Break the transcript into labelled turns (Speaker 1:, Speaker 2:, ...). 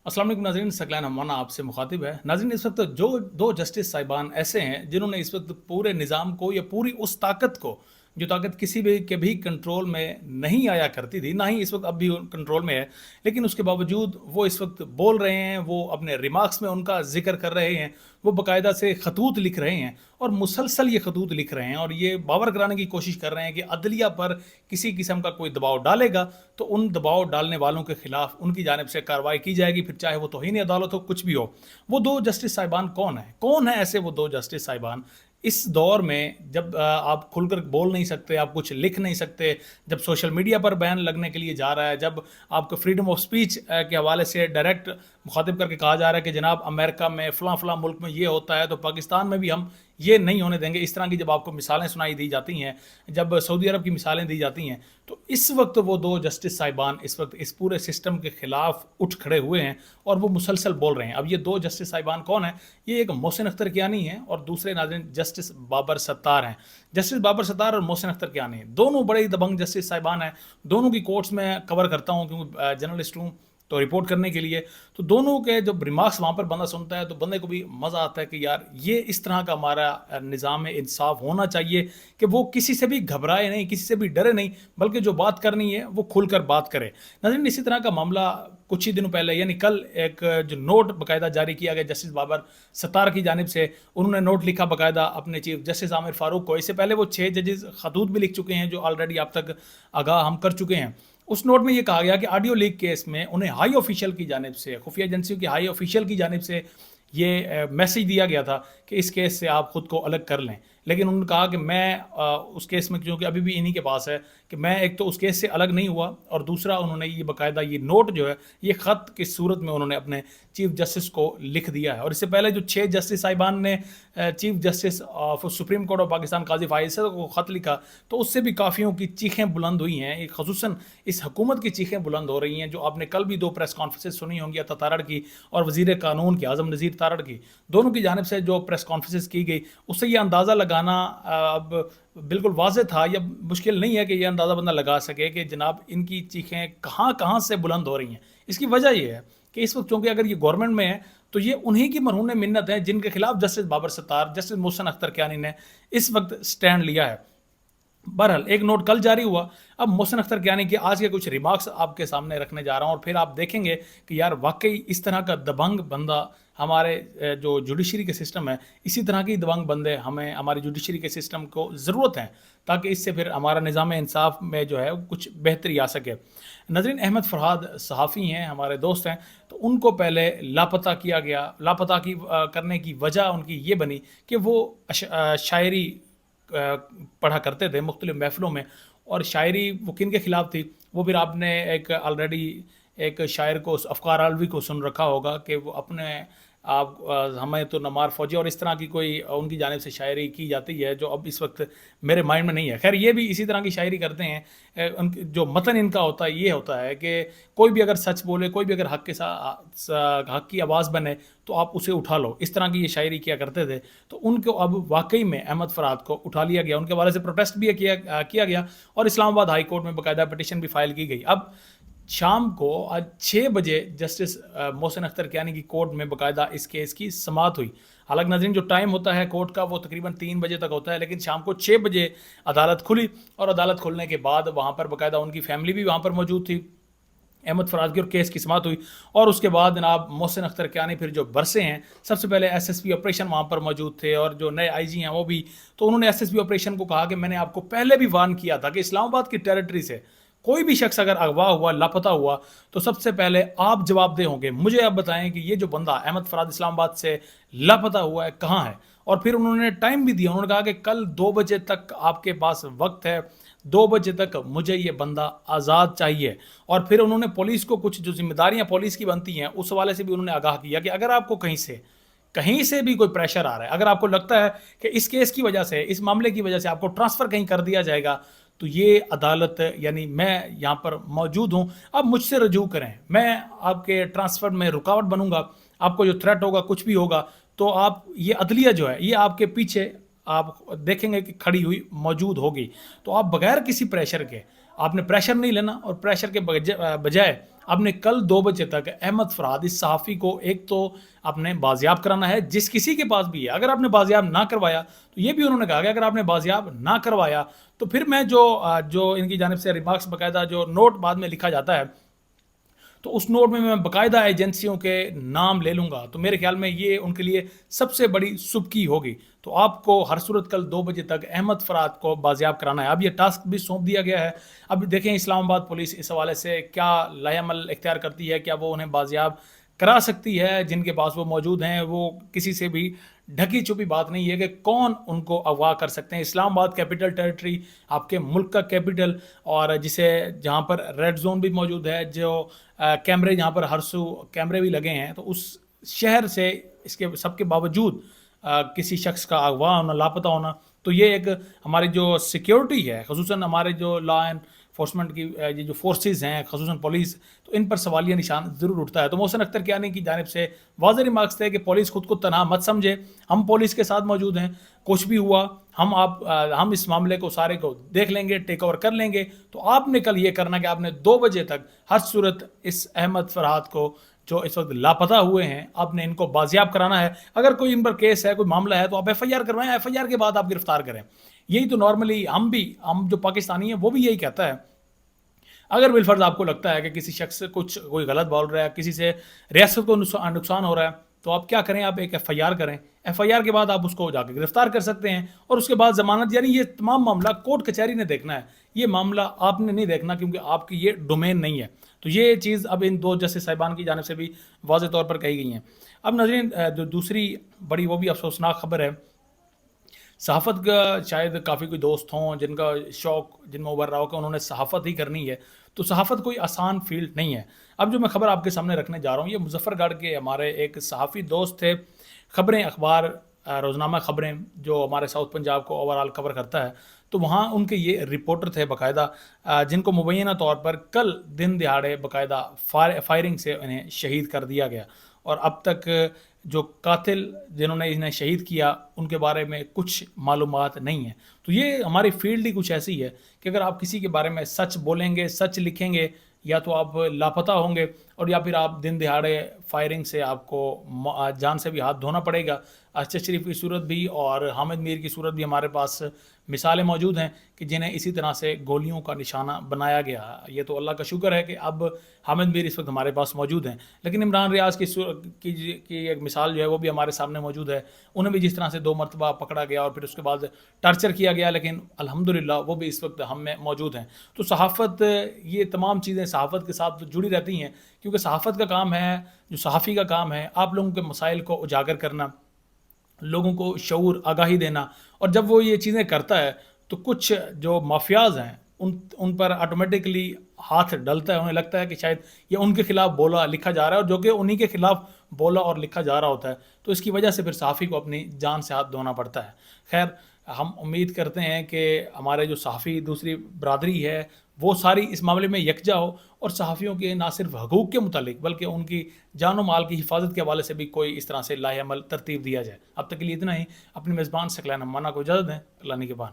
Speaker 1: अस्सलाम वालेकुम नाज़रीन, सकलैन अमाना आपसे मुखातिब है। नाज़रीन, इस वक्त जो दो जस्टिस साहिबान ऐसे हैं जिन्होंने इस वक्त पूरे निज़ाम को या पूरी उस ताकत को, जो ताकत किसी भी के भी कंट्रोल में नहीं आया करती थी, ना ही इस वक्त अब भी कंट्रोल में है, लेकिन उसके बावजूद वो इस वक्त बोल रहे हैं, वो अपने रिमार्क्स में उनका जिक्र कर रहे हैं, वो बाकायदा से खतूत लिख रहे हैं और मुसलसल ये खतूत लिख रहे हैं और ये बावर कराने की कोशिश कर रहे हैं कि अदलिया पर किसी किस्म का कोई दबाव डालेगा तो उन दबाव डालने वालों के खिलाफ उनकी जानिब से कार्रवाई की जाएगी, फिर चाहे वो तौहीन अदालत हो, कुछ भी हो। वो दो जस्टिस साहिबान कौन है ऐसे वो दो जस्टिस साहिबान इस दौर में, जब आप खुलकर बोल नहीं सकते, आप कुछ लिख नहीं सकते, जब सोशल मीडिया पर बैन लगने के लिए जा रहा है, जब आपको फ्रीडम ऑफ स्पीच के हवाले से डायरेक्ट मुखातिब करके कहा जा रहा है कि जनाब अमेरिका में फ़लाँ मुल्क में ये होता है तो पाकिस्तान में भी हम ये नहीं होने देंगे, इस तरह की जब आपको मिसालें सुनाई दी जाती हैं, जब सऊदी अरब की मिसालें दी जाती हैं, तो इस वक्त वो दो जस्टिस साहिबान इस वक्त इस पूरे सिस्टम के ख़िलाफ़ उठ खड़े हुए हैं और वो मुसलसल बोल रहे हैं। अब ये दो जस्टिस साहिबान कौन हैं? ये एक मोहसिन अख्तर कियानी हैं और दूसरे नाज़रीन जस्टिस बाबर सत्तार हैं। जस्टिस बाबर सत्तार और मोहसिन अख्तर कियानी दोनों बड़े ही दबंग जस्टिस साहिबान हैं। दोनों की कोर्ट्स में कवर करता हूँ क्योंकि जर्नलिस्ट हूँ तो रिपोर्ट करने के लिए। तो दोनों के जब रिमार्क्स वहाँ पर बंदा सुनता है तो बंदे को भी मज़ा आता है कि यार ये इस तरह का हमारा निज़ाम इंसाफ होना चाहिए कि वो किसी से भी घबराए नहीं, किसी से भी डरे नहीं, बल्कि जो बात करनी है वो खुलकर बात करे। नाज़रीन, इसी तरह का मामला कुछ ही दिनों पहले यानी कल एक जो नोट बाकायदा जारी किया गया जस्टिस बाबर सत्तार की जानिब से, उन्होंने नोट लिखा बाकायदा अपने चीफ जस्टिस आमिर फारूक को। इससे पहले वो 6 जजेस खतूत भी लिख चुके हैं जो ऑलरेडी आप तक आगाह हम कर चुके हैं। उस नोट में ये कहा गया कि ऑडियो लीक केस में उन्हें हाई ऑफिशियल की जानिब से, खुफिया एजेंसियों की हाई ऑफिशियल की जानिब से ये मैसेज दिया गया था कि इस केस से आप ख़ुद को अलग कर लें। लेकिन उन्होंने कहा कि मैं उस केस में, क्योंकि अभी भी इन्हीं के पास है, कि मैं एक तो उस केस से अलग नहीं हुआ और दूसरा उन्होंने ये बाकायदा ये नोट जो है ये ख़त की सूरत में उन्होंने अपने चीफ जस्टिस को लिख दिया है। और इससे पहले जो 6 जस्टिस साहिबान ने chief justice of supreme court of Pakistan Qazi Faez को ख़त लिखा तो उससे भी काफ़ियों की चीखें बुलंद हुई हैं। ख़ुसूसन इस हुकूमत की चीखें बुलंद हो रही हैं। जो आपने कल भी 2 प्रेस कॉन्फ्रेंसेस सुनी होंगी, अता तारड़ की और वज़ीर कानून की आज़म नज़ीर तारड़ की, दोनों की जानिब से जो प्रेस कॉन्फ्रेंसेस की गई उससे ये अंदाज़ा लगाना अब बिल्कुल वाज़ेह था, या मुश्किल नहीं है कि यह अंदाज़ा बंदा लगा सके कि जनाब इनकी चीखें कहाँ से बुलंद हो रही हैं। इसकी वजह यह है कि इस वक्त चूँकि अगर ये गवर्नमेंट में है तो ये उन्हीं की मरहून मिन्नत है जिनके खिलाफ जस्टिस बाबर सत्तार, जस्टिस मोहसिन अख्तर कियानी ने इस वक्त स्टैंड लिया है। बहरहाल एक नोट कल जारी हुआ। अब मोहसिन अख्तर कियानी के आज के कुछ रिमार्क्स आपके सामने रखने जा रहा हूँ और फिर आप देखेंगे कि यार वाकई इस तरह का दबंग बंदा हमारे जो जुडिशरी के सिस्टम है, इसी तरह के दबंग बंदे हमें हमारी जुडिशरी के सिस्टम को ज़रूरत है ताकि इससे फिर हमारा निज़ाम इंसाफ में जो है कुछ बेहतरी आ सके। नज़रीन, अहमद फरहाद सहाफ़ी हैं, हमारे दोस्त हैं, तो उनको पहले लापता किया गया। लापता करने की वजह उनकी ये बनी कि वो शायरी पढ़ा करते थे मुख्तलिफ महफ़िलों में, और शायरी वो किन के ख़िलाफ़ थी वो फिर आपने एक ऑलरेडी एक शायर को, अफ़कार आलवी को सुन रखा होगा कि वो अपने आप हमें तो नमार फ़ौजी और इस तरह की कोई उनकी जानिब से शायरी की जाती है जो अब इस वक्त मेरे माइंड में नहीं है। खैर ये भी इसी तरह की शायरी करते हैं। उनकी जो मतन इनका होता है ये होता है कि कोई भी अगर सच बोले, कोई भी अगर हक़ के साथ हक़ की आवाज़ बने तो आप उसे उठा लो, इस तरह की ये शायरी किया करते थे। तो उनको अब वाकई में अहमद फरहाद को उठा लिया गया, उनके हवाले से प्रोटेस्ट भी किया गया और इस्लामाबाद हाई कोर्ट में बाकायदा पिटीशन भी फाइल की गई। अब शाम को आज 6 बजे जस्टिस मोहसिन अख्तर कियानी की कोर्ट में बाकायदा इस केस की समाअत हुई। हालांकि नाज़रीन जो टाइम होता है कोर्ट का वो तकरीबन 3 बजे तक होता है, लेकिन शाम को 6 बजे अदालत खुली और अदालत खुलने के बाद वहाँ पर बाकायदा उनकी फैमिली भी वहाँ पर मौजूद थी, अहमद फराज की, और केस की समाअत हुई। और उसके बाद जनाब मोहसिन अख्तर कियानी फिर जो बरसे हैं, सबसे पहले एसएसपी ऑपरेशन वहाँ पर मौजूद थे और जो नए आईजी हैं वो भी, तो उन्होंने एसएसपी ऑपरेशन को कहा कि मैंने आपको पहले भी वार्न किया था कि इस्लामाबाद की टेरिटरी से कोई भी शख्स अगर अगवा हुआ, लापता हुआ, तो सबसे पहले आप जवाबदेह होंगे। मुझे आप बताएं कि ये जो बंदा अहमद फराद इस्लामाबाद से लापता हुआ है कहाँ है। और फिर उन्होंने टाइम भी दिया, उन्होंने कहा कि कल 2 बजे तक आपके पास वक्त है, 2 बजे तक मुझे ये बंदा आज़ाद चाहिए। और फिर उन्होंने पुलिस को कुछ जो जिम्मेदारियाँ पुलिस की बनती हैं उस हवाले से भी उन्होंने आगाह किया कि अगर आपको कहीं से भी कोई प्रेशर आ रहा है, अगर आपको लगता है कि इस केस की वजह से, इस मामले की वजह से आपको ट्रांसफ़र कहीं कर दिया जाएगा, तो ये अदालत यानी मैं यहाँ पर मौजूद हूँ, अब मुझसे रजू करें, मैं आपके ट्रांसफ़र में रुकावट बनूंगा, आपको जो थ्रेट होगा कुछ भी होगा तो आप ये अदलिया जो है ये आपके पीछे आप देखेंगे कि खड़ी हुई मौजूद होगी। तो आप बगैर किसी प्रेशर के, आपने प्रेशर नहीं लेना और प्रेशर के बजाय آپ نے کل 2 بجے تک احمد فرحاد اس صحافی کو ایک تو آپ نے بازیاب کرانا ہے، جس کسی کے پاس بھی ہے. اگر آپ نے بازیاب نہ کروایا تو یہ بھی انہوں نے کہا کہ اگر آپ نے بازیاب نہ کروایا تو پھر میں جو ان کی جانب سے ریمارکس باقاعدہ جو نوٹ بعد میں لکھا جاتا ہے تو اس نوٹ میں باقاعدہ ایجنسیوں کے نام لے لوں گا. تو میرے خیال میں یہ ان کے لیے سب سے بڑی سبکی ہوگی. تو آپ کو ہر صورت کل 2 بجے تک احمد فرحاد کو بازیاب کرانا ہے. اب یہ ٹاسک بھی سونپ دیا گیا ہے. اب دیکھیں اسلام آباد پولیس اس حوالے سے کیا لائحہ عمل اختیار کرتی ہے. کیا وہ انہیں بازیاب کرا سکتی ہے؟ جن کے پاس وہ موجود ہیں وہ کسی سے بھی ڈھکی چھپی بات نہیں ہے کہ کون ان کو اغوا کر سکتے ہیں. اسلام آباد کیپٹل ٹیریٹری آپ کے ملک کا کیپٹل، اور جسے جہاں پر ریڈ زون بھی موجود ہے، جو کیمرے جہاں پر ہر سو کیمرے بھی لگے ہیں، تو اس شہر سے اس کے سب کے باوجود کسی شخص کا اغوا ہونا، لاپتہ ہونا، تو یہ ایک ہماری جو سیکیورٹی ہے، خصوصاً ہمارے جو لا اینڈ انفورسمنٹ کی یہ جو فورسز ہیں، خصوصاً پولیس، تو ان پر سوالیہ نشان ضرور اٹھتا ہے. تو محسن اختر کیانی کی جانب سے واضح ریمارکس تھے کہ پولیس خود کو تنہا مت سمجھے، ہم پولیس کے ساتھ موجود ہیں، کچھ بھی ہوا ہم اس معاملے کو سارے کو دیکھ لیں گے، ٹیک اوور کر لیں گے. تو آپ نے کل یہ کرنا کہ آپ نے 2 بجے تک ہر صورت اس احمد فرحاد کو جو اس وقت لاپتہ ہوئے ہیں، آپ نے ان کو بازیاب کرانا ہے. اگر کوئی ان پر کیس ہے، کوئی معاملہ ہے، تو آپ ایف آئی آر کروائیں، ایف آئی آر کے بعد آپ گرفتار کریں. یہی تو نارملی ہم جو پاکستانی ہیں وہ بھی یہی کہتا ہے. اگر بالفرض آپ کو لگتا ہے کہ کسی شخص کوئی غلط بول رہا ہے، کسی سے ریاست کو نقصان ہو رہا ہے، تو آپ کیا کریں؟ آپ ایک ایف آئی آر کریں. ایف آئی آر کے بعد آپ اس کو جا کے گرفتار کر سکتے ہیں، اور اس کے بعد ضمانت. یعنی یہ تمام معاملہ کورٹ کچہری نے دیکھنا ہے، یہ معاملہ آپ نے نہیں دیکھنا، کیونکہ آپ کی یہ ڈومین نہیں ہے. تو یہ چیز اب ان 2 جسٹس صاحبان کی جانب سے بھی واضح طور پر کہی گئی ہیں. اب ناظرین، جو دوسری بڑی وہ بھی افسوسناک خبر ہے، صحافت کا شاید کافی کوئی دوست ہوں جن کا شوق جن میں ابھر رہا ہو کہ انہوں نے صحافت ہی کرنی ہے. تو صحافت کوئی آسان فیلڈ نہیں ہے. اب جو میں خبر آپ کے سامنے رکھنے جا رہا ہوں، یہ مظفر گڑھ کے ہمارے ایک صحافی دوست تھے. خبریں اخبار روزنامہ خبریں جو ہمارے ساؤتھ پنجاب کو اوور آل کور کرتا ہے، تو وہاں ان کے یہ رپورٹر تھے باقاعدہ، جن کو مبینہ طور پر کل دن دہاڑے باقاعدہ فائرنگ سے انہیں شہید کر دیا گیا. اور اب تک جو قاتل جنہوں نے انہیں شہید کیا ان کے بارے میں کچھ معلومات نہیں ہیں. تو یہ ہماری فیلڈ ہی کچھ ایسی ہے کہ اگر آپ کسی کے بارے میں سچ بولیں گے، سچ لکھیں گے، یا تو آپ لاپتہ ہوں گے، اور یا پھر آپ دن دہاڑے فائرنگ سے آپ کو جان سے بھی ہاتھ دھونا پڑے گا. ارشد شریف کی صورت بھی اور حامد میر کی صورت بھی ہمارے پاس مثالیں موجود ہیں کہ جنہیں اسی طرح سے گولیوں کا نشانہ بنایا گیا. یہ تو اللہ کا شکر ہے کہ اب حامد میر اس وقت ہمارے پاس موجود ہیں، لیکن عمران ریاض کی ایک مثال جو ہے وہ بھی ہمارے سامنے موجود ہے. انہیں بھی جس طرح سے 2 مرتبہ پکڑا گیا اور پھر اس کے بعد ٹارچر کیا گیا، لیکن الحمدللہ وہ بھی اس وقت ہم میں موجود ہیں. تو صحافت، یہ تمام چیزیں صحافت کے ساتھ جڑی رہتی ہیں، کیونکہ صحافت کا کام ہے، جو صحافی کا کام ہے، آپ لوگوں کے مسائل کو اجاگر کرنا، لوگوں کو شعور آگاہی دینا. اور جب وہ یہ چیزیں کرتا ہے تو کچھ جو مافیاز ہیں ان پر آٹومیٹکلی ہاتھ ڈلتا ہے. انہیں لگتا ہے کہ شاید یہ ان کے خلاف بولا لکھا جا رہا ہے، اور جو کہ انہی کے خلاف بولا اور لکھا جا رہا ہوتا ہے. تو اس کی وجہ سے پھر صحافی کو اپنی جان سے ہاتھ دھونا پڑتا ہے. خیر، ہم امید کرتے ہیں کہ ہمارے جو صحافی دوسری برادری ہے وہ ساری اس معاملے میں یکجا ہو، اور صحافیوں کے نہ صرف حقوق کے متعلق بلکہ ان کی جان و مال کی حفاظت کے حوالے سے بھی کوئی اس طرح سے لائحہ عمل ترتیب دیا جائے. اب تک کے لیے اتنا ہی. اپنی میزبان ثقلین حمانہ کو اجازت دیں. اللہ نگہبان.